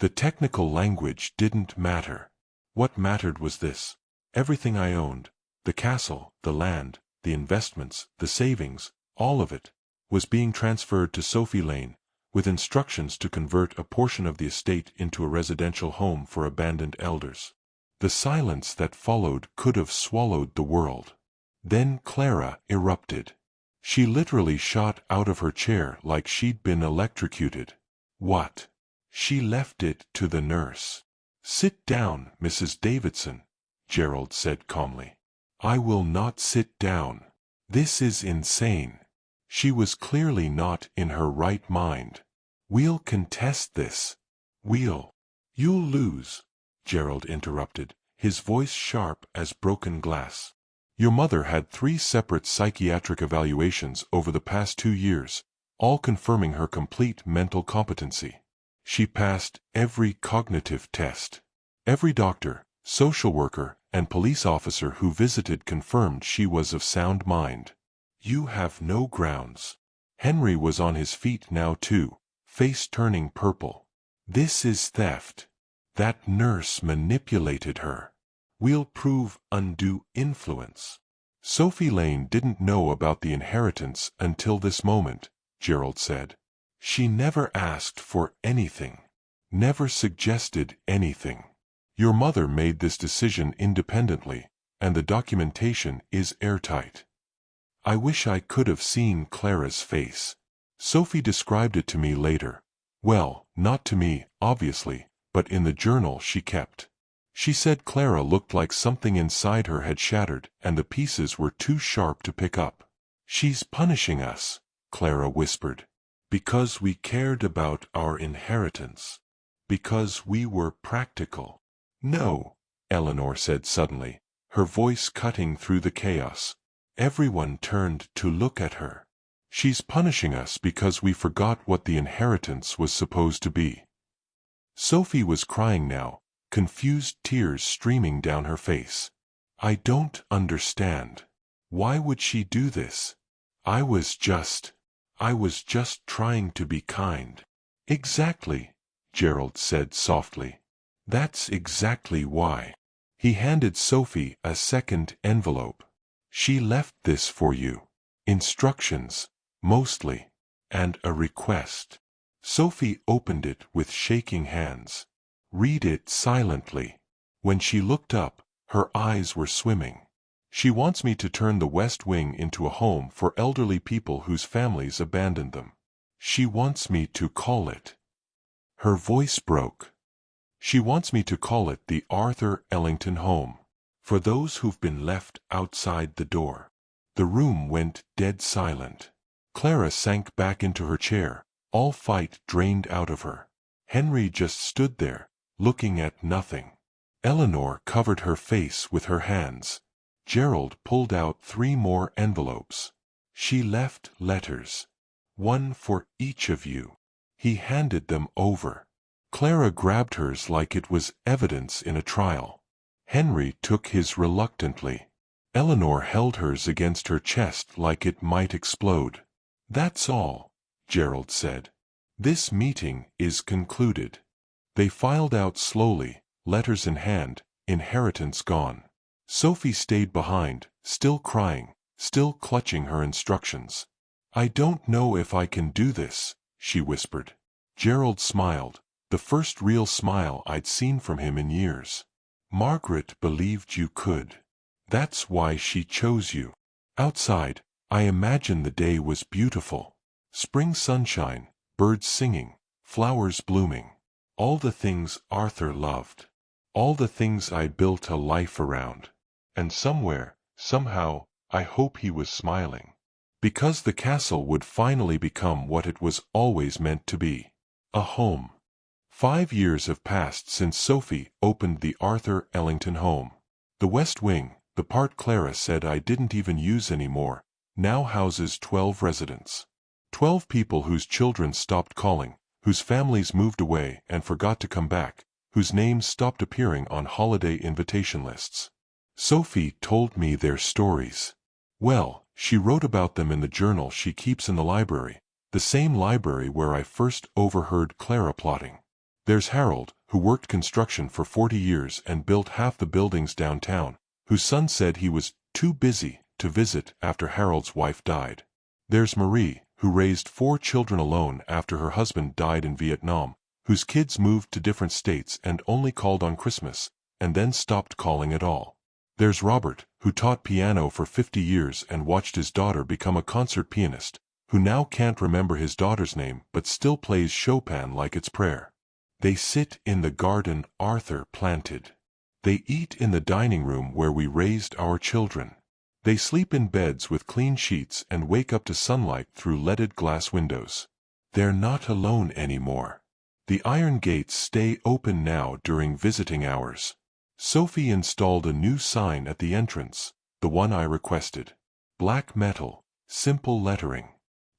The technical language didn't matter. What mattered was this. Everything I owned, the castle, the land, the investments, the savings, all of it, was being transferred to Sophie Lane, with instructions to convert a portion of the estate into a residential home for abandoned elders. The silence that followed could have swallowed the world. Then Clara erupted. She literally shot out of her chair like she'd been electrocuted. What? She left it to the nurse. Sit down, Mrs. Davidson, Gerald said calmly. I will not sit down. This is insane. She was clearly not in her right mind. We'll contest this. You'll lose, Gerald interrupted, his voice sharp as broken glass. Your mother had 3 separate psychiatric evaluations over the past 2 years, all confirming her complete mental competency. She passed every cognitive test. Every doctor, social worker, and police officer who visited confirmed she was of sound mind. You have no grounds. Henry was on his feet now too, face turning purple. This is theft. That nurse manipulated her. We'll prove undue influence. Sophie Lane didn't know about the inheritance until this moment, Gerald said. She never asked for anything. Never suggested anything. Your mother made this decision independently, and the documentation is airtight. I wish I could have seen Clara's face. Sophie described it to me later. Well, not to me, obviously, but in the journal she kept. She said Clara looked like something inside her had shattered and the pieces were too sharp to pick up. She's punishing us, Clara whispered. Because we cared about our inheritance. Because we were practical. No, Eleanor said suddenly, her voice cutting through the chaos. Everyone turned to look at her. She's punishing us because we forgot what the inheritance was supposed to be. Sophie was crying now, confused tears streaming down her face. I don't understand. Why would she do this? I was just trying to be kind. Exactly, Gerald said softly. That's exactly why. He handed Sophie a second envelope. She left this for you. Instructions, mostly, and a request. Sophie opened it with shaking hands. Read it silently. When she looked up, her eyes were swimming. She wants me to turn the West Wing into a home for elderly people whose families abandoned them. She wants me to call it. Her voice broke. She wants me to call it the Arthur Ellington Home. For those who've been left outside the door. The room went dead silent. Clara sank back into her chair, all fight drained out of her. Henry just stood there, looking at nothing. Eleanor covered her face with her hands. Gerald pulled out 3 more envelopes. She left letters. One for each of you. He handed them over. Clara grabbed hers like it was evidence in a trial. Henry took his reluctantly. Eleanor held hers against her chest like it might explode. "That's all," Gerald said. "This meeting is concluded." They filed out slowly, letters in hand, inheritance gone. Sophie stayed behind, still crying, still clutching her instructions. "I don't know if I can do this," she whispered. Gerald smiled, the first real smile I'd seen from him in years. "Margaret believed you could. That's why she chose you." Outside, I imagined the day was beautiful. Spring sunshine, birds singing, flowers blooming. All the things Arthur loved. All the things I built a life around. And somewhere, somehow, I hope he was smiling. Because the castle would finally become what it was always meant to be. A home. 5 years have passed since Sophie opened the Arthur Ellington Home. The West Wing, the part Clara said I didn't even use anymore, now houses 12 residents. 12 people whose children stopped calling, whose families moved away and forgot to come back, whose names stopped appearing on holiday invitation lists. Sophie told me their stories. Well, she wrote about them in the journal she keeps in the library, the same library where I first overheard Clara plotting. There's Harold, who worked construction for 40 years and built half the buildings downtown, whose son said he was too busy to visit after Harold's wife died. There's Marie, who raised 4 children alone after her husband died in Vietnam, whose kids moved to different states and only called on Christmas, and then stopped calling at all. There's Robert, who taught piano for 50 years and watched his daughter become a concert pianist, who now can't remember his daughter's name but still plays Chopin like it's prayer. They sit in the garden Arthur planted. They eat in the dining room where we raised our children. They sleep in beds with clean sheets and wake up to sunlight through leaded glass windows. They're not alone anymore. The iron gates stay open now during visiting hours. Sophie installed a new sign at the entrance, the one I requested. Black metal, simple lettering.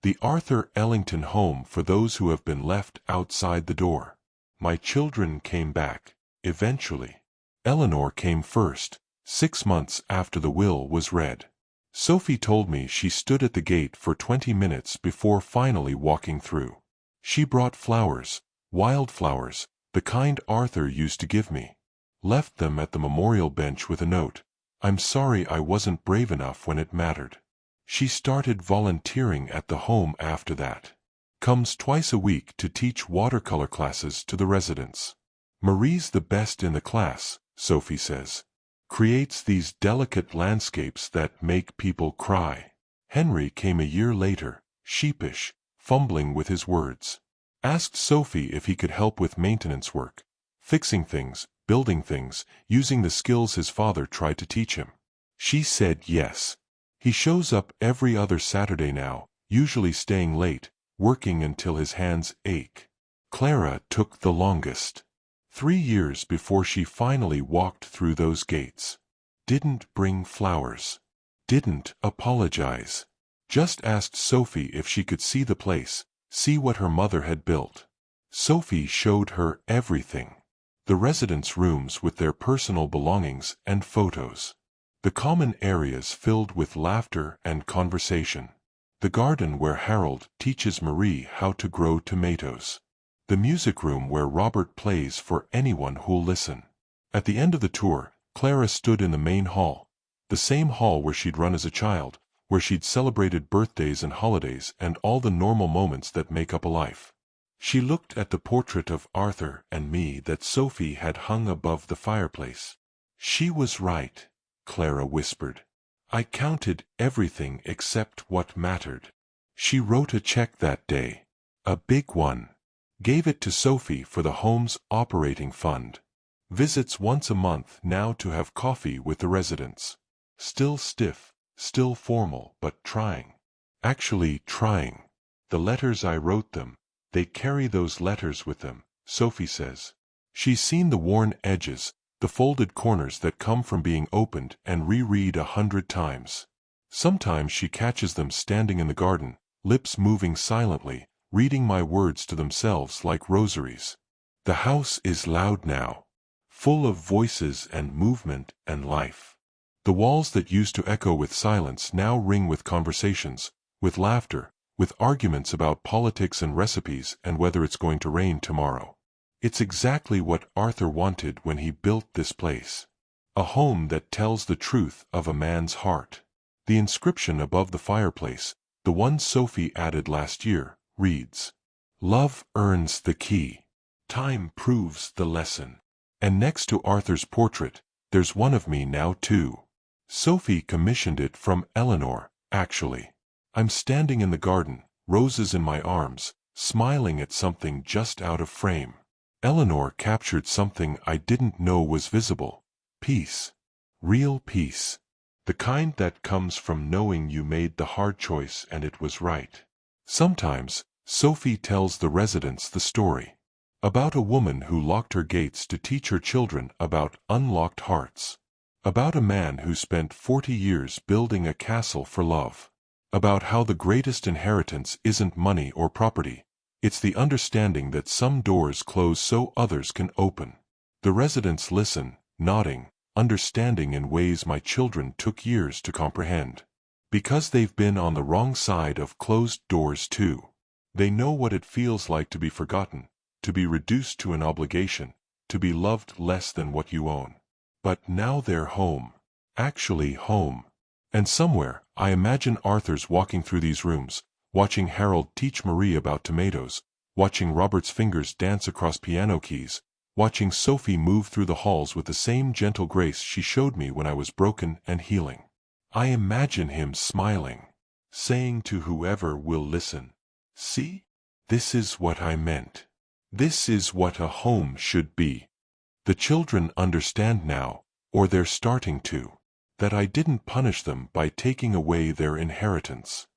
The Arthur Ellington Home for those who have been left outside the door. My children came back, eventually. Eleanor came first, 6 months after the will was read. Sophie told me she stood at the gate for 20 minutes before finally walking through. She brought flowers, wildflowers, the kind Arthur used to give me. Left them at the memorial bench with a note. "I'm sorry I wasn't brave enough when it mattered." She started volunteering at the home after that. Comes twice a week to teach watercolor classes to the residents. Marie's the best in the class, Sophie says. Creates these delicate landscapes that make people cry. Henry came a year later, sheepish, fumbling with his words. Asked Sophie if he could help with maintenance work, fixing things, building things, using the skills his father tried to teach him. She said yes. He shows up every other Saturday now, usually staying late, working until his hands ache. Clara took the longest. 3 years before she finally walked through those gates. Didn't bring flowers. Didn't apologize. Just asked Sophie if she could see the place, see what her mother had built. Sophie showed her everything. The residents' rooms with their personal belongings and photos. The common areas filled with laughter and conversation. The garden where Harold teaches Marie how to grow tomatoes. The music room where Robert plays for anyone who'll listen. At the end of the tour, Clara stood in the main hall, the same hall where she'd run as a child, where she'd celebrated birthdays and holidays and all the normal moments that make up a life. She looked at the portrait of Arthur and me that Sophie had hung above the fireplace. She was right, Clara whispered. I counted everything except what mattered. She wrote a check that day. A big one. Gave it to Sophie for the home's operating fund. Visits once a month now to have coffee with the residents. Still stiff, still formal, but trying. Actually trying. The letters I wrote them, they carry those letters with them, Sophie says. She's seen the worn edges, the folded corners that come from being opened and reread 100 times. Sometimes she catches them standing in the garden, lips moving silently, reading my words to themselves like rosaries. The house is loud now, full of voices and movement and life. The walls that used to echo with silence now ring with conversations, with laughter, with arguments about politics and recipes and whether it's going to rain tomorrow. It's exactly what Arthur wanted when he built this place. A home that tells the truth of a man's heart. The inscription above the fireplace, the one Sophie added last year, reads, "Love earns the key. Time proves the lesson." And next to Arthur's portrait, there's one of me now too. Sophie commissioned it from Eleanor, actually. I'm standing in the garden, roses in my arms, smiling at something just out of frame. Eleanor captured something I didn't know was visible. Peace. Real peace. The kind that comes from knowing you made the hard choice and it was right. Sometimes, Sophie tells the residents the story. About a woman who locked her gates to teach her children about unlocked hearts. About a man who spent 40 years building a castle for love. About how the greatest inheritance isn't money or property. It's the understanding that some doors close so others can open. The residents listen, nodding, understanding in ways my children took years to comprehend. Because they've been on the wrong side of closed doors too. They know what it feels like to be forgotten, to be reduced to an obligation, to be loved less than what you own. But now they're home. Actually home. And somewhere, I imagine Arthur's walking through these rooms, watching Harold teach Marie about tomatoes, watching Robert's fingers dance across piano keys, watching Sophie move through the halls with the same gentle grace she showed me when I was broken and healing. I imagine him smiling, saying to whoever will listen, "See? This is what I meant. This is what a home should be." The children understand now, or they're starting to, that I didn't punish them by taking away their inheritance.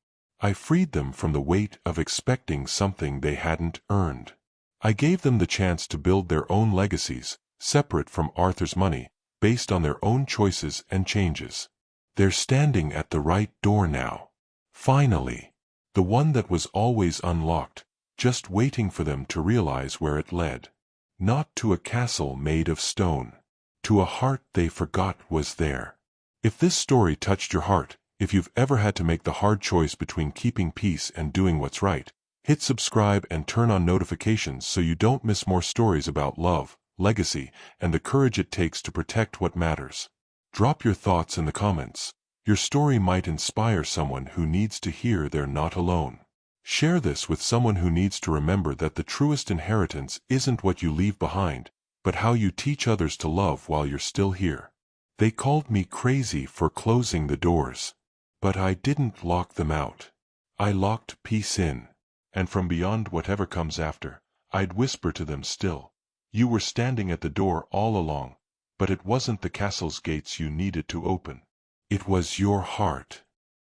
I freed them from the weight of expecting something they hadn't earned. I gave them the chance to build their own legacies, separate from Arthur's money, based on their own choices and changes. They're standing at the right door now. Finally. The one that was always unlocked, just waiting for them to realize where it led. Not to a castle made of stone. To a heart they forgot was there. If this story touched your heart, if you've ever had to make the hard choice between keeping peace and doing what's right, hit subscribe and turn on notifications so you don't miss more stories about love, legacy, and the courage it takes to protect what matters. Drop your thoughts in the comments. Your story might inspire someone who needs to hear they're not alone. Share this with someone who needs to remember that the truest inheritance isn't what you leave behind, but how you teach others to love while you're still here. They called me crazy for closing the doors. But I didn't lock them out. I locked peace in. And from beyond whatever comes after, I'd whisper to them still. You were standing at the door all along, but it wasn't the castle's gates you needed to open. It was your heart.